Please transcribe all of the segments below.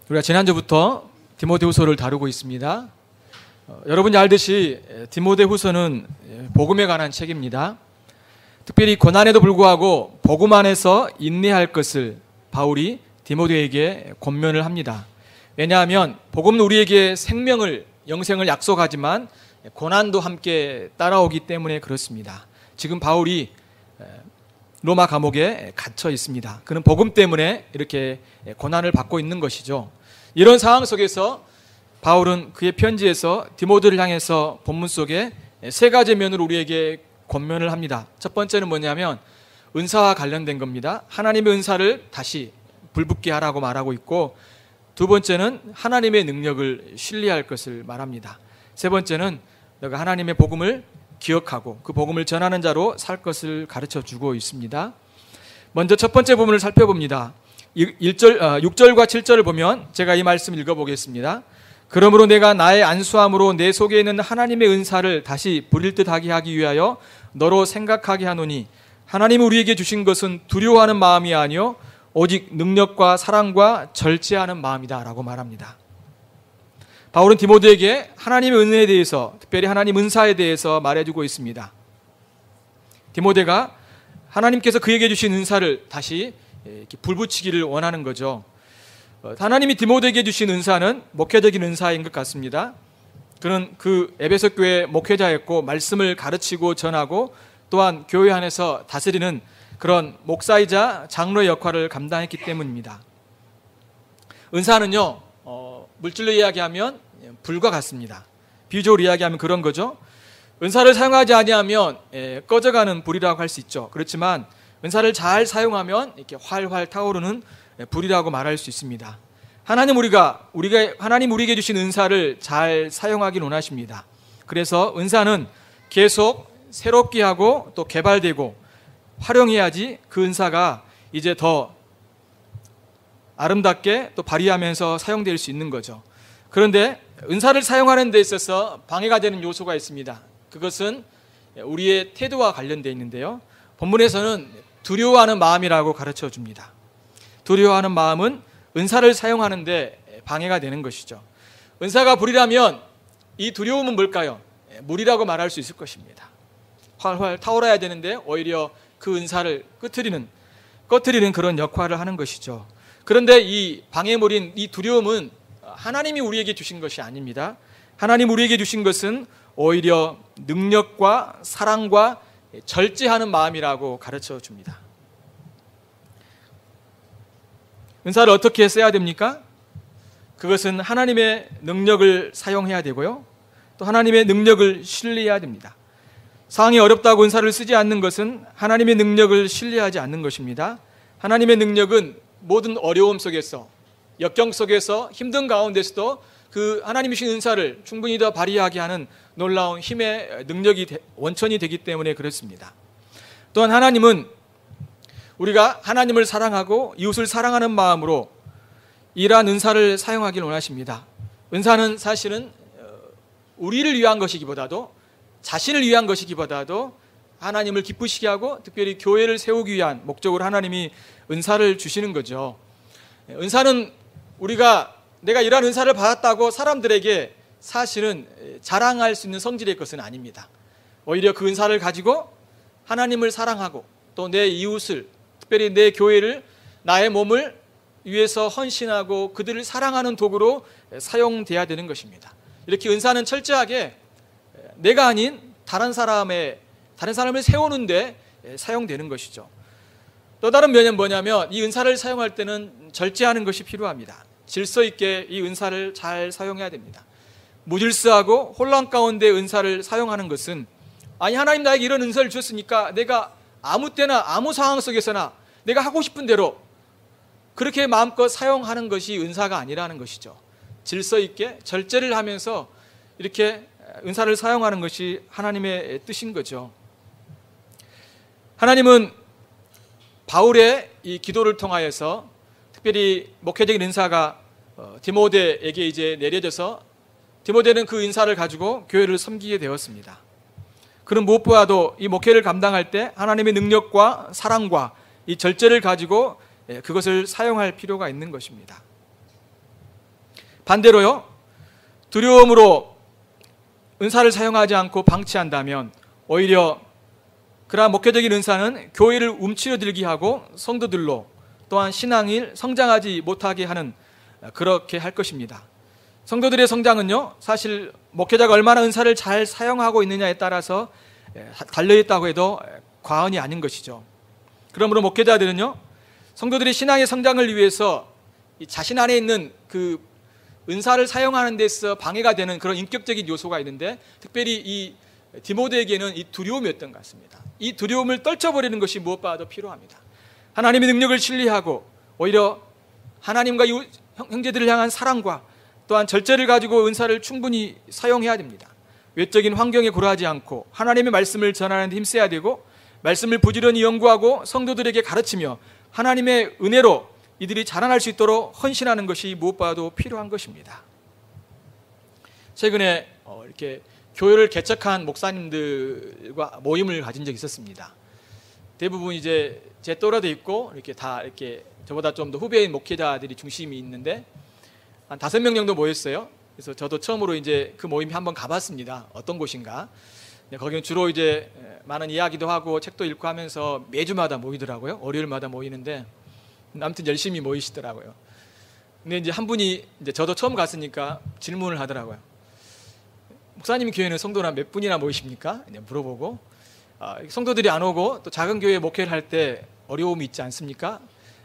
우리가 지난주부터 디모데후서를 다루고 있습니다. 여러분이 알듯이 디모데후서는 복음에 관한 책입니다. 특별히 고난에도 불구하고 복음 안에서 인내할 것을 바울이 디모데에게 권면을 합니다. 왜냐하면 복음은 우리에게 생명을, 영생을 약속하지만 고난도 함께 따라오기 때문에 그렇습니다. 지금 바울이 로마 감옥에 갇혀 있습니다. 그는 복음 때문에 이렇게 고난을 받고 있는 것이죠. 이런 상황 속에서 바울은 그의 편지에서 디모데를 향해서 본문 속에 세 가지 면으로 우리에게 권면을 합니다. 첫 번째는 뭐냐면 은사와 관련된 겁니다. 하나님의 은사를 다시 불붙게 하라고 말하고 있고, 두 번째는 하나님의 능력을 신뢰할 것을 말합니다. 세 번째는 너가 하나님의 복음을 기억하고 그 복음을 전하는 자로 살 것을 가르쳐 주고 있습니다. 먼저 첫 번째 부분을 살펴봅니다. 6절과 7절을 보면 제가 이 말씀을 읽어보겠습니다. 그러므로 내가 나의 안수함으로 내 속에 있는 하나님의 은사를 다시 부릴 듯하게 하기 위하여 너로 생각하게 하노니 하나님이 우리에게 주신 것은 두려워하는 마음이 아니요 오직 능력과 사랑과 절제하는 마음이다 라고 말합니다. 바울은 디모데에게 하나님의 은혜에 대해서, 특별히 하나님 은사에 대해서 말해주고 있습니다. 디모데가 하나님께서 그에게 주신 은사를 다시 이렇게 불붙이기를 원하는 거죠. 하나님이 디모데에게 주신 은사는 목회적인 은사인 것 같습니다. 그는 그 에베소 교회 목회자였고 말씀을 가르치고 전하고 또한 교회 안에서 다스리는 그런 목사이자 장로의 역할을 감당했기 때문입니다. 은사는요, 물질로 이야기하면 불과 같습니다. 비유적으로 이야기하면 그런 거죠. 은사를 사용하지 아니하면 꺼져가는 불이라고 할 수 있죠. 그렇지만 은사를 잘 사용하면 이렇게 활활 타오르는 불이라고 말할 수 있습니다. 하나님 우리에게 주신 은사를 잘 사용하길 원하십니다. 그래서 은사는 계속 새롭게 하고 또 개발되고 활용해야지 그 은사가 이제 더 아름답게 또 발휘하면서 사용될 수 있는 거죠. 그런데 은사를 사용하는 데 있어서 방해가 되는 요소가 있습니다. 그것은 우리의 태도와 관련되어 있는데요. 본문에서는 두려워하는 마음이라고 가르쳐 줍니다. 두려워하는 마음은 은사를 사용하는 데 방해가 되는 것이죠. 은사가 불이라면 이 두려움은 뭘까요? 물이라고 말할 수 있을 것입니다. 활활 타오르야 되는데 오히려 그 은사를 꺼트리는 그런 역할을 하는 것이죠. 그런데 이 방해물인 이 두려움은 하나님이 우리에게 주신 것이 아닙니다. 하나님 우리에게 주신 것은 오히려 능력과 사랑과 절제하는 마음이라고 가르쳐 줍니다. 은사를 어떻게 써야 됩니까? 그것은 하나님의 능력을 사용해야 되고요. 또 하나님의 능력을 신뢰해야 됩니다. 상황이 어렵다고 은사를 쓰지 않는 것은 하나님의 능력을 신뢰하지 않는 것입니다. 하나님의 능력은 모든 어려움 속에서, 역경 속에서, 힘든 가운데서도 그 하나님이 주신 은사를 충분히 더 발휘하게 하는 놀라운 힘의 능력이 원천이 되기 때문에 그렇습니다. 또한 하나님은 우리가 하나님을 사랑하고 이웃을 사랑하는 마음으로 이러한 은사를 사용하길 원하십니다. 은사는 사실은 우리를 위한 것이기보다도, 자신을 위한 것이기보다도 하나님을 기쁘시게 하고 특별히 교회를 세우기 위한 목적으로 하나님이 은사를 주시는 거죠. 은사는 내가 이러한 은사를 받았다고 사람들에게 사실은 자랑할 수 있는 성질의 것은 아닙니다. 오히려 그 은사를 가지고 하나님을 사랑하고 또 내 이웃을, 특별히 내 교회를, 나의 몸을 위해서 헌신하고 그들을 사랑하는 도구로 사용돼야 되는 것입니다. 이렇게 은사는 철저하게 내가 아닌 다른 사람을 세우는데 사용되는 것이죠. 또 다른 면은 뭐냐면 이 은사를 사용할 때는 절제하는 것이 필요합니다. 질서 있게 이 은사를 잘 사용해야 됩니다. 무질서하고 혼란 가운데 은사를 사용하는 것은, 아니 하나님 나에게 이런 은사를 주셨으니까 내가 아무 때나 아무 상황 속에서나 내가 하고 싶은 대로 그렇게 마음껏 사용하는 것이 은사가 아니라는 것이죠. 질서 있게 절제를 하면서 이렇게 은사를 사용하는 것이 하나님의 뜻인 거죠. 하나님은 바울의 이 기도를 통하여서 특별히 목회적인 은사가 디모데에게 이제 내려져서 디모데는 그 은사를 가지고 교회를 섬기게 되었습니다. 그는 무엇보다도 이 목회를 감당할 때 하나님의 능력과 사랑과 이 절제를 가지고 그것을 사용할 필요가 있는 것입니다. 반대로요, 두려움으로 은사를 사용하지 않고 방치한다면 오히려 그러한 목회적인 은사는 교회를 움츠러들게 하고 성도들로 또한 신앙을 성장하지 못하게 하는, 그렇게 할 것입니다. 성도들의 성장은요, 사실 목회자가 얼마나 은사를 잘 사용하고 있느냐에 따라서 달려있다고 해도 과언이 아닌 것이죠. 그러므로 목회자들은요, 성도들의 신앙의 성장을 위해서 자신 안에 있는 그 은사를 사용하는 데서 방해가 되는 그런 인격적인 요소가 있는데, 특별히 이 디모데에게는 이 두려움이었던 것 같습니다. 이 두려움을 떨쳐버리는 것이 무엇보다도 필요합니다. 하나님의 능력을 신뢰하고 오히려 하나님과 형제들을 향한 사랑과 또한 절제를 가지고 은사를 충분히 사용해야 됩니다. 외적인 환경에 굴하지 않고 하나님의 말씀을 전하는 데 힘써야 되고, 말씀을 부지런히 연구하고 성도들에게 가르치며 하나님의 은혜로 이들이 자라날 수 있도록 헌신하는 것이 무엇보다도 필요한 것입니다. 최근에 이렇게 교회를 개척한 목사님들과 모임을 가진 적이 있었습니다. 대부분 이제 제 또래도 있고 이렇게 다 이렇게 저보다 좀 더 후배인 목회자들이 중심이 있는데 한 5명 정도 모였어요. 그래서 저도 처음으로 이제 그 모임에 한번 가봤습니다. 어떤 곳인가? 거기는 주로 이제 많은 이야기도 하고 책도 읽고 하면서 매주마다 모이더라고요. 월요일마다 모이는데 아무튼 열심히 모이시더라고요. 근데 이제 한 분이 이제 저도 처음 갔으니까 질문을 하더라고요. 목사님 교회는 성도나 몇 분이나 모이십니까? 물어보고, 성도들이 안 오고 또 작은 교회 목회를 할 때 어려움이 있지 않습니까?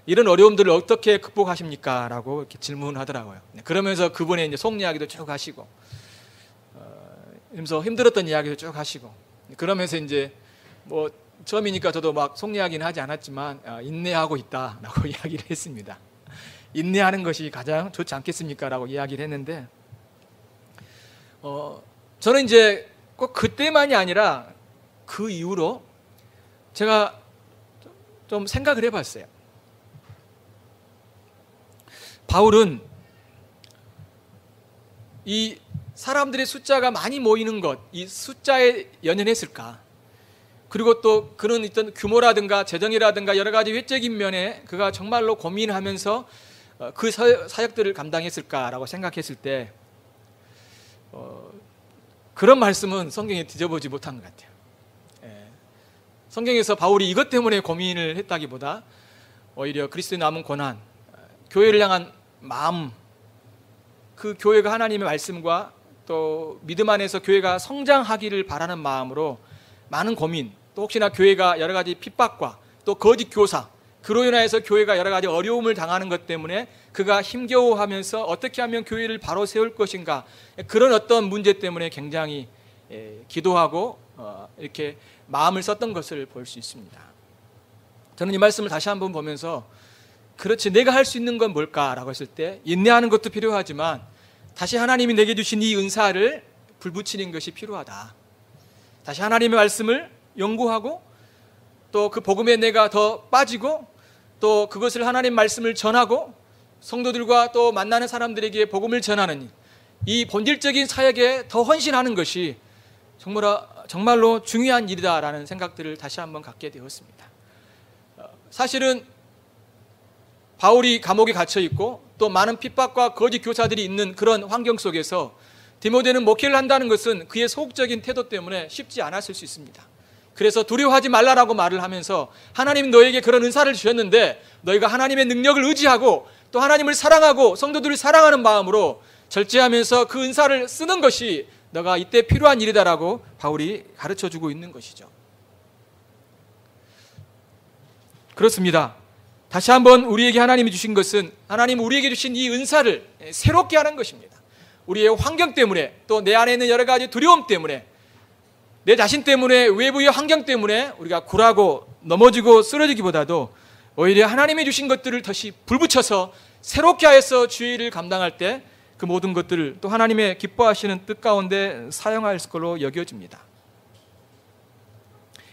이런 어려움들을 어떻게 극복하십니까? 라고 이렇게 질문하더라고요. 그러면서 그분의 이제 속 이야기도 쭉 하시고, 그러면서 힘들었던 이야기도 쭉 하시고, 그러면서 이제 뭐 처음이니까 저도 막 속 이야기는 하지 않았지만 인내하고 있다라고 이야기를 했습니다. 인내하는 것이 가장 좋지 않겠습니까? 라고 이야기를 했는데, 저는 이제 꼭 그때만이 아니라 그 이후로 제가 좀 생각을 해봤어요. 바울은 이 사람들의 숫자가 많이 모이는 것, 이 숫자에 연연했을까? 그리고 또 그런 어떤 규모라든가 재정이라든가 여러 가지 외적인 면에 그가 정말로 고민하면서 그 사역들을 감당했을까라고 생각했을 때 그런 말씀은 성경에 뒤져보지 못한 것 같아요. 성경에서 바울이 이것 때문에 고민을 했다기보다 오히려 그리스도의 남은 고난, 교회를 향한 마음, 그 교회가 하나님의 말씀과 또 믿음 안에서 교회가 성장하기를 바라는 마음으로 많은 고민, 또 혹시나 교회가 여러 가지 핍박과 또 거짓 교사, 그로 인하여서 교회가 여러 가지 어려움을 당하는 것 때문에 그가 힘겨워하면서 어떻게 하면 교회를 바로 세울 것인가, 그런 어떤 문제 때문에 굉장히 기도하고 이렇게 마음을 썼던 것을 볼 수 있습니다. 저는 이 말씀을 다시 한번 보면서 그렇지, 내가 할 수 있는 건 뭘까라고 했을 때 인내하는 것도 필요하지만 다시 하나님이 내게 주신 이 은사를 불붙이는 것이 필요하다. 다시 하나님의 말씀을 연구하고 또 그 복음에 내가 더 빠지고 또 그것을 하나님 말씀을 전하고 성도들과 또 만나는 사람들에게 복음을 전하는 이 본질적인 사역에 더 헌신하는 것이 정말로 중요한 일이다라는 생각들을 다시 한번 갖게 되었습니다. 사실은 바울이 감옥에 갇혀 있고 또 많은 핍박과 거짓 교사들이 있는 그런 환경 속에서 디모데는 목회를 한다는 것은 그의 소극적인 태도 때문에 쉽지 않았을 수 있습니다. 그래서 두려워하지 말라라고 말을 하면서 하나님 너에게 그런 은사를 주셨는데 너희가 하나님의 능력을 의지하고 또 하나님을 사랑하고 성도들을 사랑하는 마음으로 절제하면서 그 은사를 쓰는 것이 너가 이때 필요한 일이다라고 바울이 가르쳐주고 있는 것이죠. 그렇습니다. 다시 한번 우리에게 하나님이 주신 것은 하나님 우리에게 주신 이 은사를 새롭게 하는 것입니다. 우리의 환경 때문에 또 내 안에 있는 여러 가지 두려움 때문에 내 자신 때문에 외부의 환경 때문에 우리가 굴하고 넘어지고 쓰러지기보다도 오히려 하나님이 주신 것들을 다시 불붙여서 새롭게 하여서 주의 일을 감당할 때 그 모든 것들을 또 하나님의 기뻐하시는 뜻 가운데 사용할 걸로 여겨집니다.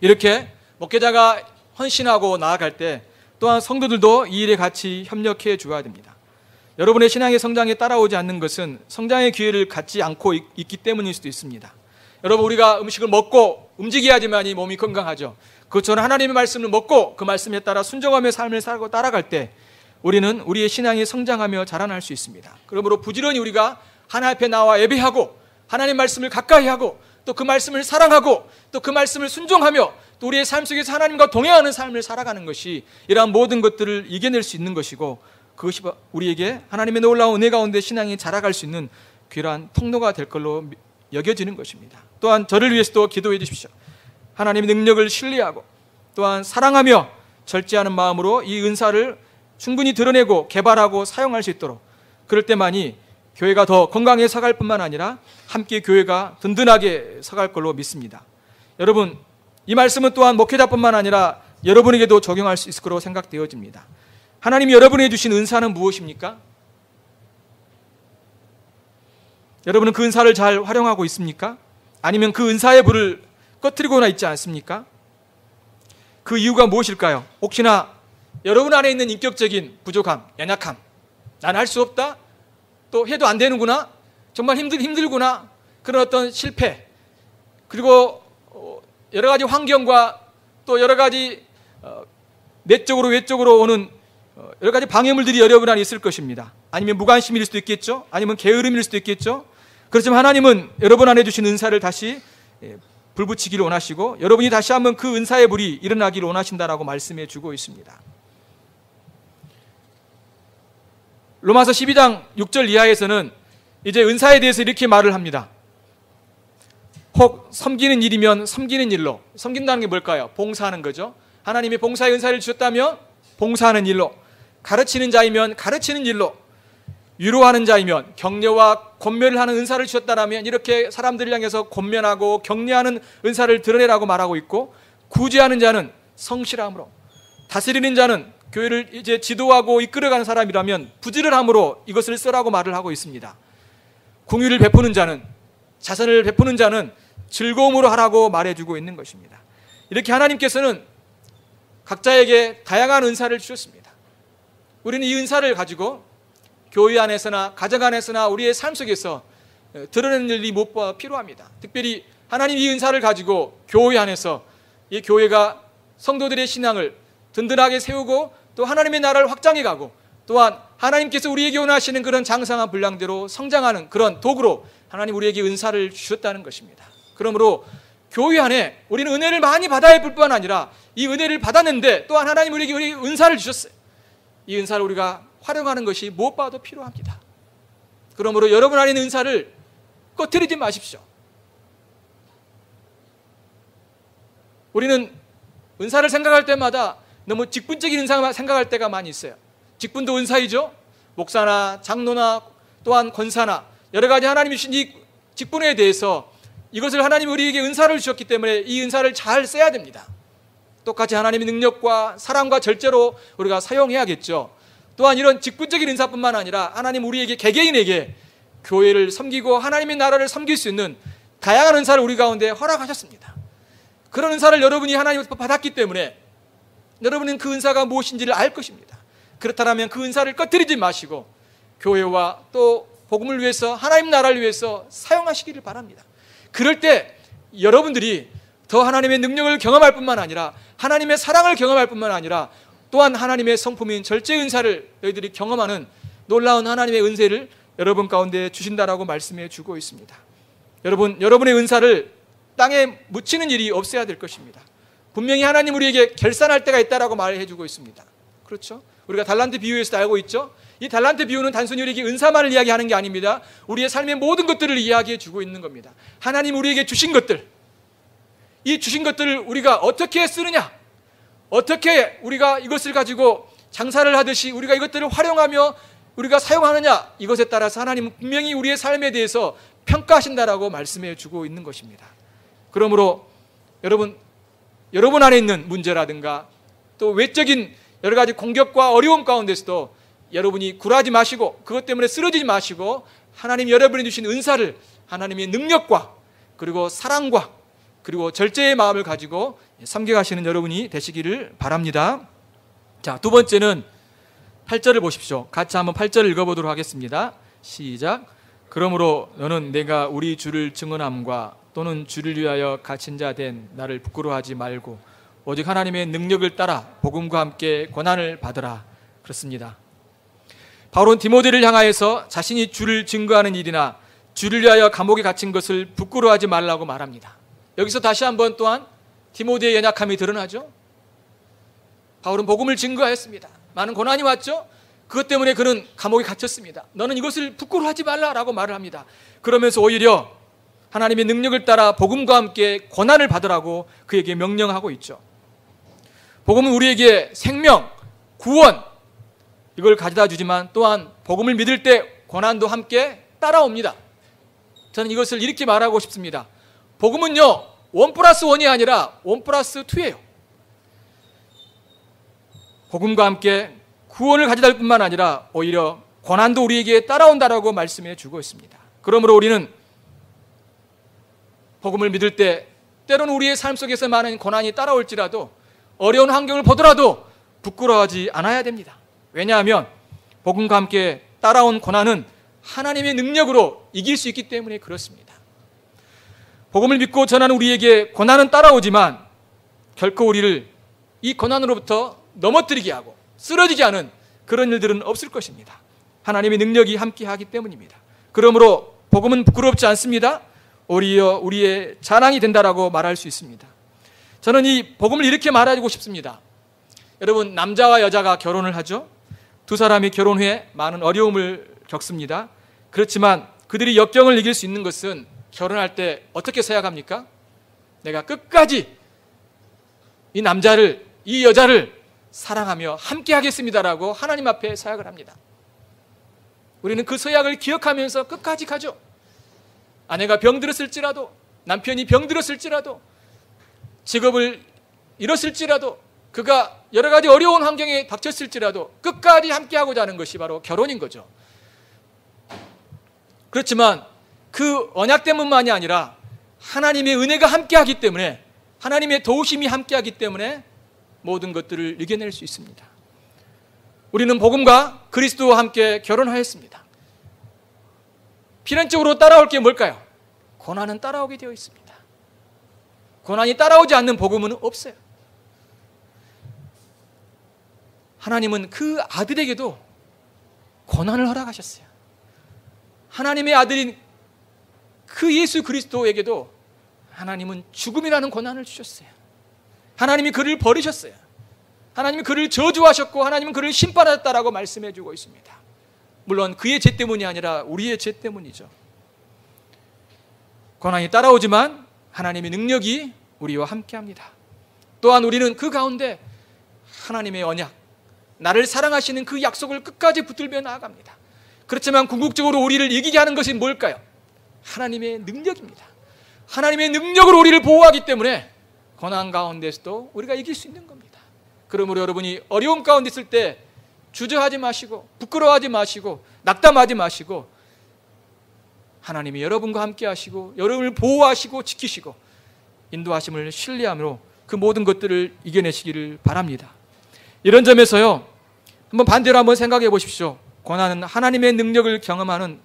이렇게 목회자가 헌신하고 나아갈 때 또한 성도들도 이 일에 같이 협력해 주어야 됩니다. 여러분의 신앙의 성장에 따라오지 않는 것은 성장의 기회를 갖지 않고 있기 때문일 수도 있습니다. 여러분, 우리가 음식을 먹고 움직여야지만이 몸이 건강하죠. 그것처럼 하나님의 말씀을 먹고 그 말씀에 따라 순종하며 삶을 살고 따라갈 때 우리는 우리의 신앙이 성장하며 자라날 수 있습니다. 그러므로 부지런히 우리가 하나님 앞에 나와 예배하고 하나님 말씀을 가까이 하고 또 그 말씀을 사랑하고 또 그 말씀을 순종하며 또 우리의 삶 속에서 하나님과 동행하는 삶을 살아가는 것이 이러한 모든 것들을 이겨낼 수 있는 것이고, 그것이 우리에게 하나님의 놀라운 은혜 가운데 신앙이 자라갈 수 있는 귀한 통로가 될 걸로 여겨지는 것입니다. 또한 저를 위해서도 기도해 주십시오. 하나님의 능력을 신뢰하고 또한 사랑하며 절제하는 마음으로 이 은사를 충분히 드러내고 개발하고 사용할 수 있도록, 그럴 때만이 교회가 더 건강히 서갈 뿐만 아니라 함께 교회가 든든하게 서갈 걸로 믿습니다. 여러분, 이 말씀은 또한 목회자뿐만 아니라 여러분에게도 적용할 수 있을 거로 생각되어집니다. 하나님이 여러분에게 주신 은사는 무엇입니까? 여러분은 그 은사를 잘 활용하고 있습니까? 아니면 그 은사의 불을 꺼뜨리거나 있지 않습니까? 그 이유가 무엇일까요? 혹시나 여러분 안에 있는 인격적인 부족함, 연약함, 난 할 수 없다, 또 해도 안 되는구나, 정말 힘들구나, 그런 어떤 실패, 그리고 여러 가지 환경과 또 여러 가지 내적으로 외적으로 오는 여러 가지 방해물들이 여러분 안에 있을 것입니다. 아니면 무관심일 수도 있겠죠, 아니면 게으름일 수도 있겠죠. 그렇지만 하나님은 여러분 안에 주신 은사를 다시 불붙이기를 원하시고 여러분이 다시 한번 그 은사의 불이 일어나기를 원하신다라고 말씀해 주고 있습니다. 로마서 12장 6절 이하에서는 이제 은사에 대해서 이렇게 말을 합니다. 혹 섬기는 일이면 섬기는 일로, 섬긴다는 게 뭘까요? 봉사하는 거죠. 하나님이 봉사의 은사를 주셨다면 봉사하는 일로, 가르치는 자이면 가르치는 일로, 위로하는 자이면 격려와 권면을 하는 은사를 주셨다면 이렇게 사람들을 향해서 권면하고 격려하는 은사를 드러내라고 말하고 있고, 구제하는 자는 성실함으로, 다스리는 자는 교회를 이제 지도하고 이끌어가는 사람이라면 부지런함으로 이것을 쓰라고 말을 하고 있습니다. 공유를 베푸는 자는, 자선을 베푸는 자는 즐거움으로 하라고 말해주고 있는 것입니다. 이렇게 하나님께서는 각자에게 다양한 은사를 주셨습니다. 우리는 이 은사를 가지고 교회 안에서나 가정 안에서나 우리의 삶 속에서 드러내는 일이 무엇보다 필요합니다. 특별히 하나님 이 은사를 가지고 교회 안에서 이 교회가 성도들의 신앙을 든든하게 세우고 또 하나님의 나라를 확장해 가고 또한 하나님께서 우리에게 원하시는 그런 장성한 분량대로 성장하는 그런 도구로 하나님 우리에게 은사를 주셨다는 것입니다. 그러므로 교회 안에 우리는 은혜를 많이 받아야 할 뿐만 아니라 이 은혜를 받았는데 또한 하나님 우리에게 은사를 주셨어요. 이 은사를 우리가 활용하는 것이 무엇보다도 필요합니다. 그러므로 여러분 안에 있는 은사를 꺼뜨리지 마십시오. 우리는 은사를 생각할 때마다 너무 직분적인 은사만 생각할 때가 많이 있어요. 직분도 은사이죠. 목사나 장로나 또한 권사나 여러 가지 하나님이 주신 이 직분에 대해서 이것을 하나님이 우리에게 은사를 주셨기 때문에 이 은사를 잘 써야 됩니다. 똑같이 하나님의 능력과 사랑과 절제로 우리가 사용해야겠죠. 또한 이런 직분적인 은사뿐만 아니라 하나님 우리에게 개개인에게 교회를 섬기고 하나님의 나라를 섬길 수 있는 다양한 은사를 우리 가운데 허락하셨습니다. 그런 은사를 여러분이 하나님으로부터 받았기 때문에 여러분은 그 은사가 무엇인지를 알 것입니다. 그렇다면 그 은사를 꺼뜨리지 마시고 교회와 또 복음을 위해서 하나님 나라를 위해서 사용하시기를 바랍니다. 그럴 때 여러분들이 더 하나님의 능력을 경험할 뿐만 아니라 하나님의 사랑을 경험할 뿐만 아니라 또한 하나님의 성품인 절제 은사를 너희들이 경험하는 놀라운 하나님의 은혜를 여러분 가운데 주신다라고 말씀해 주고 있습니다. 여러분의 은사를 땅에 묻히는 일이 없어야 될 것입니다. 분명히 하나님 우리에게 결산할 때가 있다라고 말해 주고 있습니다. 그렇죠? 우리가 달란트 비유에서도 알고 있죠? 이 달란트 비유는 단순히 우리에게 은사만을 이야기하는 게 아닙니다. 우리의 삶의 모든 것들을 이야기해 주고 있는 겁니다. 하나님 우리에게 주신 것들, 이 주신 것들을 우리가 어떻게 쓰느냐, 어떻게 우리가 이것을 가지고 장사를 하듯이 우리가 이것들을 활용하며 우리가 사용하느냐, 이것에 따라서 하나님은 분명히 우리의 삶에 대해서 평가하신다라고 말씀해 주고 있는 것입니다. 그러므로 여러분 안에 있는 문제라든가 또 외적인 여러 가지 공격과 어려움 가운데서도 여러분이 굴하지 마시고 그것 때문에 쓰러지지 마시고 하나님 여러분이 주신 은사를 하나님의 능력과 그리고 사랑과 그리고 절제의 마음을 가지고 섬겨가시는 여러분이 되시기를 바랍니다. 자, 두 번째는 8절을 보십시오. 같이 한번 8절을 읽어보도록 하겠습니다. 시작. 그러므로 너는 내가 우리 주를 증언함과 또는 주를 위하여 갇힌 자 된 나를 부끄러워하지 말고 오직 하나님의 능력을 따라 복음과 함께 고난을 받으라. 그렇습니다. 바울은 디모데를 향하여서 자신이 주를 증거하는 일이나 주를 위하여 감옥에 갇힌 것을 부끄러워하지 말라고 말합니다. 여기서 다시 한번 또한 디모데의 연약함이 드러나죠. 바울은 복음을 증거하였습니다. 많은 고난이 왔죠. 그것 때문에 그는 감옥에 갇혔습니다. 너는 이것을 부끄러워하지 말라라고 말을 합니다. 그러면서 오히려 하나님의 능력을 따라 복음과 함께 고난을 받으라고 그에게 명령하고 있죠. 복음은 우리에게 생명, 구원 이걸 가져다 주지만 또한 복음을 믿을 때 고난도 함께 따라옵니다. 저는 이것을 이렇게 말하고 싶습니다. 복음은요 1+1이 아니라 1+2예요. 복음과 함께 구원을 가져다 줄 뿐만 아니라 오히려 고난도 우리에게 따라온다라고 말씀해 주고 있습니다. 그러므로 우리는 복음을 믿을 때 때로는 우리의 삶 속에서 많은 고난이 따라올지라도 어려운 환경을 보더라도 부끄러워하지 않아야 됩니다. 왜냐하면 복음과 함께 따라온 고난은 하나님의 능력으로 이길 수 있기 때문에 그렇습니다. 복음을 믿고 전하는 우리에게 고난은 따라오지만 결코 우리를 이 고난으로부터 넘어뜨리게 하고 쓰러지게 하는 그런 일들은 없을 것입니다. 하나님의 능력이 함께하기 때문입니다. 그러므로 복음은 부끄럽지 않습니다. 오히려 우리의 자랑이 된다라고 말할 수 있습니다. 저는 이 복음을 이렇게 말하고 싶습니다. 여러분, 남자와 여자가 결혼을 하죠. 두 사람이 결혼 후에 많은 어려움을 겪습니다. 그렇지만 그들이 역경을 이길 수 있는 것은 결혼할 때 어떻게 생각합니까? 내가 끝까지 이 남자를, 이 여자를 사랑하며 함께 하겠습니다라고 하나님 앞에 서약을 합니다. 우리는 그 서약을 기억하면서 끝까지 가죠. 아내가 병들었을지라도, 남편이 병들었을지라도, 직업을 잃었을지라도, 그가 여러 가지 어려운 환경에 닥쳤을지라도 끝까지 함께하고자 하는 것이 바로 결혼인 거죠. 그렇지만 그 언약 때문만이 아니라 하나님의 은혜가 함께하기 때문에, 하나님의 도우심이 함께하기 때문에 모든 것들을 이겨낼 수 있습니다. 우리는 복음과 그리스도와 함께 결혼하였습니다. 필연적으로 따라올 게 뭘까요? 고난은 따라오게 되어 있습니다. 고난이 따라오지 않는 복음은 없어요. 하나님은 그 아들에게도 고난을 허락하셨어요. 하나님의 아들인 그 예수 그리스도에게도 하나님은 죽음이라는 고난을 주셨어요. 하나님이 그를 버리셨어요. 하나님이 그를 저주하셨고 하나님은 그를 심판하셨다라고 말씀해 주고 있습니다. 물론 그의 죄 때문이 아니라 우리의 죄 때문이죠. 고난이 따라오지만 하나님의 능력이 우리와 함께합니다. 또한 우리는 그 가운데 하나님의 언약, 나를 사랑하시는 그 약속을 끝까지 붙들며 나아갑니다. 그렇지만 궁극적으로 우리를 이기게 하는 것이 뭘까요? 하나님의 능력입니다. 하나님의 능력으로 우리를 보호하기 때문에 고난 가운데서도 우리가 이길 수 있는 겁니다. 그러므로 여러분이 어려움 가운데 있을 때 주저하지 마시고, 부끄러워하지 마시고, 낙담하지 마시고, 하나님이 여러분과 함께 하시고 여러분을 보호하시고 지키시고 인도하심을 신뢰함으로 그 모든 것들을 이겨내시기를 바랍니다. 이런 점에서요, 한번 반대로 한번 생각해 보십시오. 고난은 하나님의 능력을 경험하는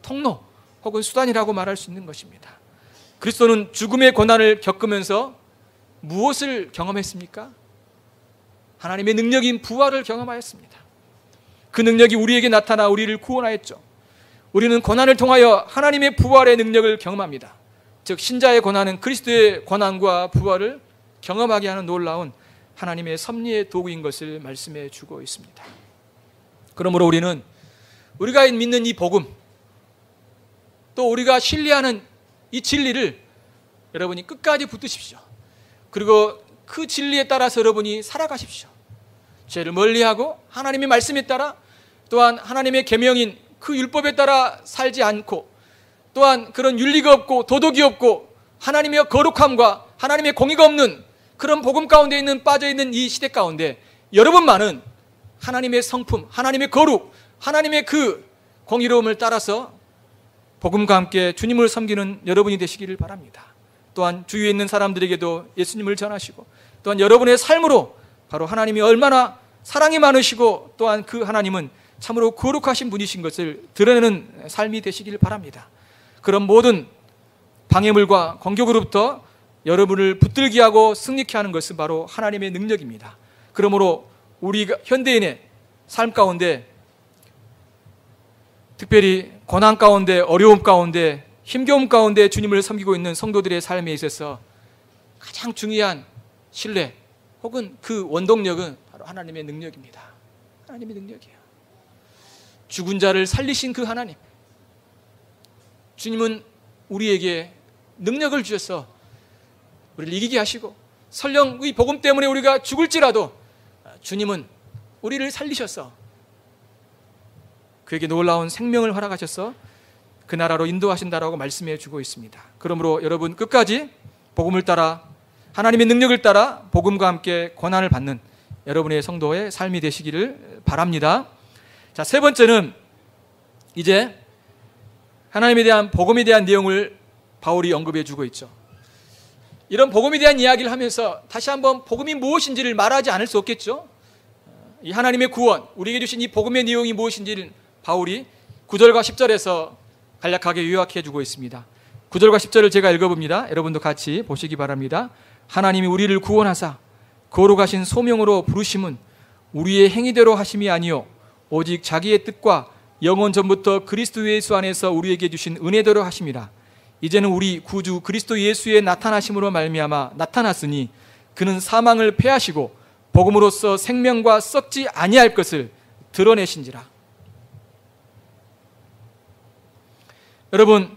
통로 혹은 수단이라고 말할 수 있는 것입니다. 그리스도는 죽음의 고난을 겪으면서 무엇을 경험했습니까? 하나님의 능력인 부활을 경험하였습니다. 그 능력이 우리에게 나타나 우리를 구원하였죠. 우리는 고난을 통하여 하나님의 부활의 능력을 경험합니다. 즉 신자의 고난은 그리스도의 고난과 부활을 경험하게 하는 놀라운 하나님의 섭리의 도구인 것을 말씀해 주고 있습니다. 그러므로 우리는 우리가 믿는 이 복음, 또 우리가 신뢰하는 이 진리를 여러분이 끝까지 붙드십시오. 그리고 그 진리에 따라서 여러분이 살아가십시오. 죄를 멀리하고 하나님의 말씀에 따라, 또한 하나님의 계명인 그 율법에 따라 살지 않고, 또한 그런 윤리가 없고 도덕이 없고 하나님의 거룩함과 하나님의 공의가 없는 그런 복음 가운데 있는 빠져있는 이 시대 가운데 여러분만은 하나님의 성품, 하나님의 거룩, 하나님의 그 공의로움을 따라서 복음과 함께 주님을 섬기는 여러분이 되시기를 바랍니다. 또한 주위에 있는 사람들에게도 예수님을 전하시고, 또한 여러분의 삶으로 바로 하나님이 얼마나 사랑이 많으시고 또한 그 하나님은 참으로 거룩하신 분이신 것을 드러내는 삶이 되시길 바랍니다. 그런 모든 방해물과 공격으로부터 여러분을 붙들게 하고 승리케 하는 것은 바로 하나님의 능력입니다. 그러므로 우리 현대인의 삶 가운데 특별히 고난 가운데, 어려움 가운데, 힘겨움 가운데 주님을 섬기고 있는 성도들의 삶에 있어서 가장 중요한 신뢰 혹은 그 원동력은 바로 하나님의 능력입니다. 하나님의 능력이에요. 죽은 자를 살리신 그 하나님, 주님은 우리에게 능력을 주셔서 우리를 이기게 하시고, 설령 이 복음 때문에 우리가 죽을지라도 주님은 우리를 살리셔서 그에게 놀라운 생명을 허락하셔서 그 나라로 인도하신다라고 말씀해 주고 있습니다. 그러므로 여러분 끝까지 복음을 따라, 하나님의 능력을 따라 복음과 함께 고난을 받는 여러분의 성도의 삶이 되시기를 바랍니다. 자, 세 번째는 이제 하나님에 대한, 복음에 대한 내용을 바울이 언급해 주고 있죠. 이런 복음에 대한 이야기를 하면서 다시 한번 복음이 무엇인지를 말하지 않을 수 없겠죠. 이 하나님의 구원, 우리에게 주신 이 복음의 내용이 무엇인지를 바울이 9절과 10절에서 간략하게 요약해 주고 있습니다. 9절과 10절을 제가 읽어봅니다. 여러분도 같이 보시기 바랍니다. 하나님이 우리를 구원하사 거룩하신 소명으로 부르심은 우리의 행위대로 하심이 아니요 오직 자기의 뜻과 영원 전부터 그리스도 예수 안에서 우리에게 주신 은혜대로 하심이라. 이제는 우리 구주 그리스도 예수의 나타나심으로 말미암아 나타났으니 그는 사망을 패하시고 복음으로써 생명과 썩지 아니할 것을 드러내신지라. 여러분,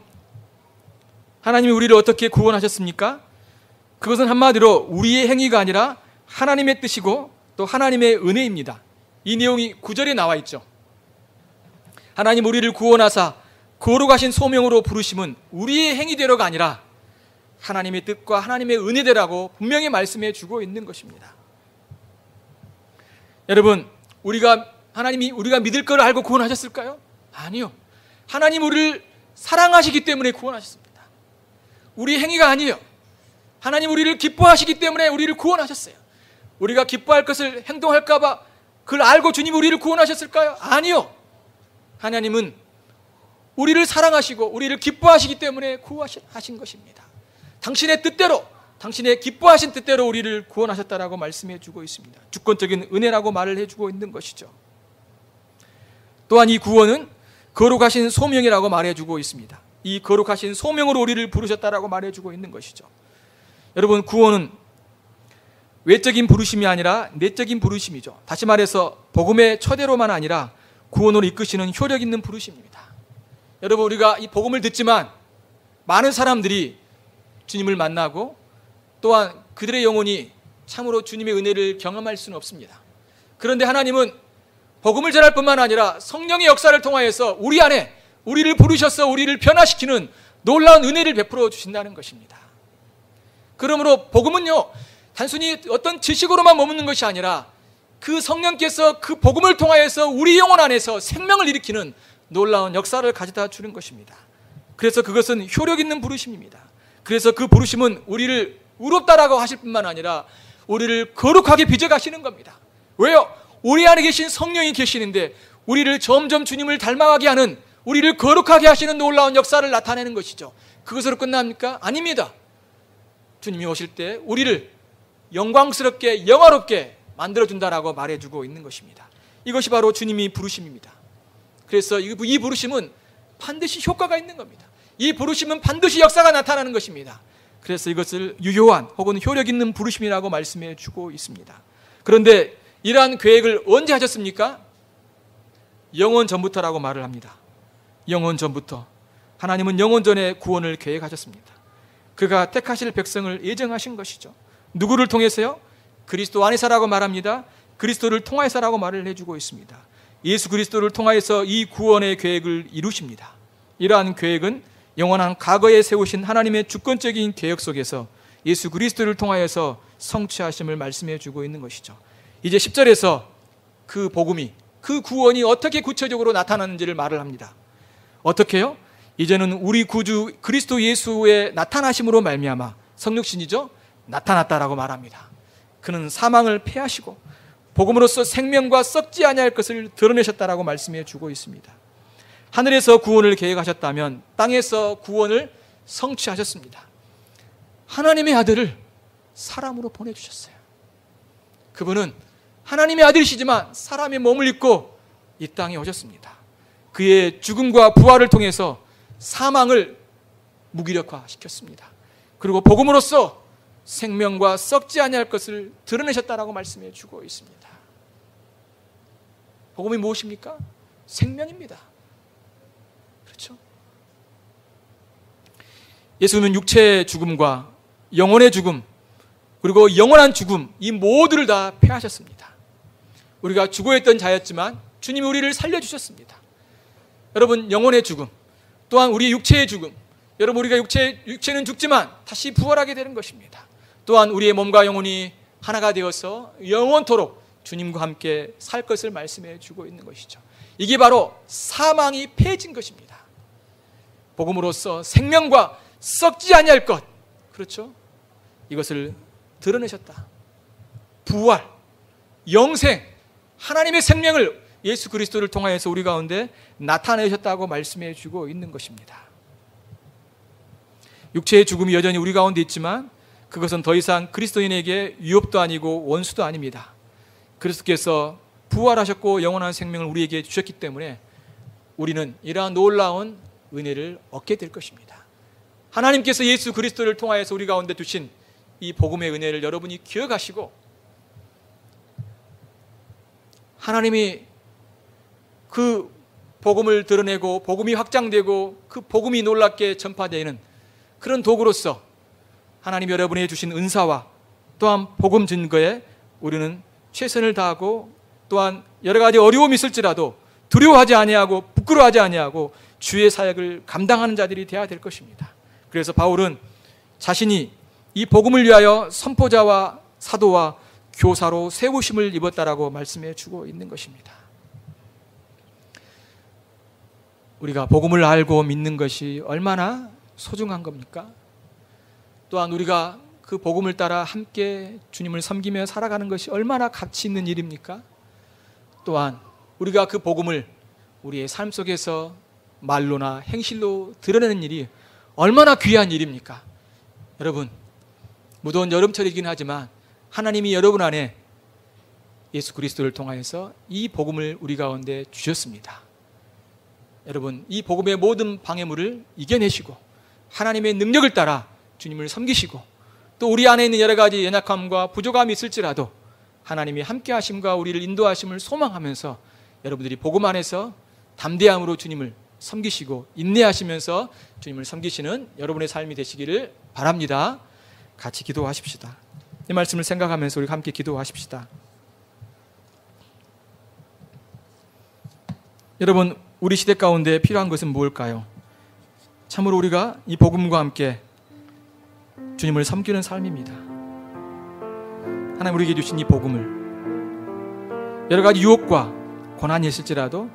하나님이 우리를 어떻게 구원하셨습니까? 그것은 한마디로 우리의 행위가 아니라 하나님의 뜻이고 또 하나님의 은혜입니다. 이 내용이 9절에 나와 있죠. 하나님 우리를 구원하사 거룩하신 소명으로 부르심은 우리의 행위대로가 아니라 하나님의 뜻과 하나님의 은혜대라고 분명히 말씀해 주고 있는 것입니다. 여러분, 하나님이 우리가 믿을 걸 알고 구원하셨을까요? 아니요. 하나님 우리를 사랑하시기 때문에 구원하셨습니다. 우리의 행위가 아니에요. 하나님 우리를 기뻐하시기 때문에 우리를 구원하셨어요. 우리가 기뻐할 것을 행동할까 봐 그걸 알고 주님이 우리를 구원하셨을까요? 아니요. 하나님은 우리를 사랑하시고 우리를 기뻐하시기 때문에 구원하신 것입니다. 당신의 뜻대로, 당신의 기뻐하신 뜻대로 우리를 구원하셨다라고 말씀해 주고 있습니다. 주권적인 은혜라고 말을 해주고 있는 것이죠. 또한 이 구원은 거룩하신 소명이라고 말해주고 있습니다. 이 거룩하신 소명으로 우리를 부르셨다라고 말해주고 있는 것이죠. 여러분, 구원은 외적인 부르심이 아니라 내적인 부르심이죠. 다시 말해서 복음의 초대로만 아니라 구원으로 이끄시는 효력 있는 부르심입니다. 여러분, 우리가 이 복음을 듣지만 많은 사람들이 주님을 만나고 또한 그들의 영혼이 참으로 주님의 은혜를 경험할 수는 없습니다. 그런데 하나님은 복음을 전할 뿐만 아니라 성령의 역사를 통하여서 우리 안에 우리를 부르셔서 우리를 변화시키는 놀라운 은혜를 베풀어 주신다는 것입니다. 그러므로 복음은요, 단순히 어떤 지식으로만 머무는 것이 아니라 그 성령께서 그 복음을 통하여서 우리 영혼 안에서 생명을 일으키는 놀라운 역사를 가져다 주는 것입니다. 그래서 그것은 효력 있는 부르심입니다. 그래서 그 부르심은 우리를 의롭다라고 하실 뿐만 아니라 우리를 거룩하게 빚어가시는 겁니다. 왜요? 우리 안에 계신 성령이 계시는데 우리를 점점 주님을 닮아가게 하는, 우리를 거룩하게 하시는 놀라운 역사를 나타내는 것이죠. 그것으로 끝납니까? 아닙니다. 주님이 오실 때 우리를 영광스럽게 영화롭게 만들어준다라고 말해주고 있는 것입니다. 이것이 바로 주님이 부르심입니다. 그래서 이 부르심은 반드시 효과가 있는 겁니다. 이 부르심은 반드시 역사가 나타나는 것입니다. 그래서 이것을 유효한 혹은 효력 있는 부르심이라고 말씀해 주고 있습니다. 그런데 이러한 계획을 언제 하셨습니까? 영원 전부터라고 말을 합니다. 영원 전부터. 하나님은 영원 전에 구원을 계획하셨습니다. 그가 택하실 백성을 예정하신 것이죠. 누구를 통해서요? 그리스도 안에서라고 말합니다. 그리스도를 통하여서라고 말을 해주고 있습니다. 예수 그리스도를 통하여서 이 구원의 계획을 이루십니다. 이러한 계획은 영원한 과거에 세우신 하나님의 주권적인 계획 속에서 예수 그리스도를 통하여서 성취하심을 말씀해 주고 있는 것이죠. 이제 10절에서 그 복음이, 그 구원이 어떻게 구체적으로 나타나는지를 말을 합니다. 어떻게요? 이제는 우리 구주 그리스도 예수의 나타나심으로 말미암아, 성육신이죠? 나타났다라고 말합니다. 그는 사망을 패하시고 복음으로써 생명과 썩지 아니할 것을 드러내셨다라고 말씀해 주고 있습니다. 하늘에서 구원을 계획하셨다면 땅에서 구원을 성취하셨습니다. 하나님의 아들을 사람으로 보내주셨어요. 그분은 하나님의 아들이시지만 사람의 몸을 입고 이 땅에 오셨습니다. 그의 죽음과 부활을 통해서 사망을 무기력화시켰습니다. 그리고 복음으로써 생명과 썩지 아니할 것을 드러내셨다라고 말씀해 주고 있습니다. 복음이 무엇입니까? 생명입니다. 그렇죠? 예수는 육체의 죽음과 영혼의 죽음, 그리고 영원한 죽음, 이 모두를 다 패하셨습니다. 우리가 죽어있던 자였지만 주님이 우리를 살려주셨습니다. 여러분, 영혼의 죽음, 또한 우리의 육체의 죽음, 여러분, 우리가 육체는 죽지만 다시 부활하게 되는 것입니다. 또한 우리의 몸과 영혼이 하나가 되어서 영원토록 주님과 함께 살 것을 말씀해 주고 있는 것이죠. 이게 바로 사망이 패해진 것입니다. 복음으로써 생명과 썩지 아니할 것, 그렇죠? 이것을 드러내셨다. 부활, 영생, 하나님의 생명을 예수 그리스도를 통하여서 우리 가운데 나타내셨다고 말씀해 주고 있는 것입니다. 육체의 죽음이 여전히 우리 가운데 있지만 그것은 더 이상 그리스도인에게 위협도 아니고 원수도 아닙니다. 그리스도께서 부활하셨고 영원한 생명을 우리에게 주셨기 때문에 우리는 이러한 놀라운 은혜를 얻게 될 것입니다. 하나님께서 예수 그리스도를 통하여서 우리 가운데 두신 이 복음의 은혜를 여러분이 기억하시고, 하나님이 그 복음을 드러내고 복음이 확장되고 그 복음이 놀랍게 전파되는 그런 도구로서 하나님 여러분이 주신 은사와 또한 복음 증거에 우리는 최선을 다하고, 또한 여러 가지 어려움이 있을지라도 두려워하지 아니하고 부끄러워하지 아니하고 주의 사역을 감당하는 자들이 되어야 될 것입니다. 그래서 바울은 자신이 이 복음을 위하여 선포자와 사도와 교사로 세우심을 입었다라고 말씀해 주고 있는 것입니다. 우리가 복음을 알고 믿는 것이 얼마나 소중한 겁니까? 또한 우리가 그 복음을 따라 함께 주님을 섬기며 살아가는 것이 얼마나 가치 있는 일입니까? 또한 우리가 그 복음을 우리의 삶 속에서 말로나 행실로 드러내는 일이 얼마나 귀한 일입니까? 여러분, 무더운 여름철이긴 하지만 하나님이 여러분 안에 예수 그리스도를 통하여서 이 복음을 우리 가운데 주셨습니다. 여러분, 이 복음의 모든 방해물을 이겨내시고 하나님의 능력을 따라 주님을 섬기시고, 또 우리 안에 있는 여러 가지 연약함과 부족함이 있을지라도 하나님이 함께 하심과 우리를 인도하심을 소망하면서 여러분들이 복음 안에서 담대함으로 주님을 섬기시고 인내하시면서 주님을 섬기시는 여러분의 삶이 되시기를 바랍니다. 같이 기도하십시다. 이 말씀을 생각하면서 우리 함께 기도하십시다. 여러분, 우리 시대 가운데 필요한 것은 무엇일까요? 참으로 우리가 이 복음과 함께 주님을 섬기는 삶입니다. 하나님 우리에게 주신 이 복음을 여러 가지 유혹과 고난이 있을지라도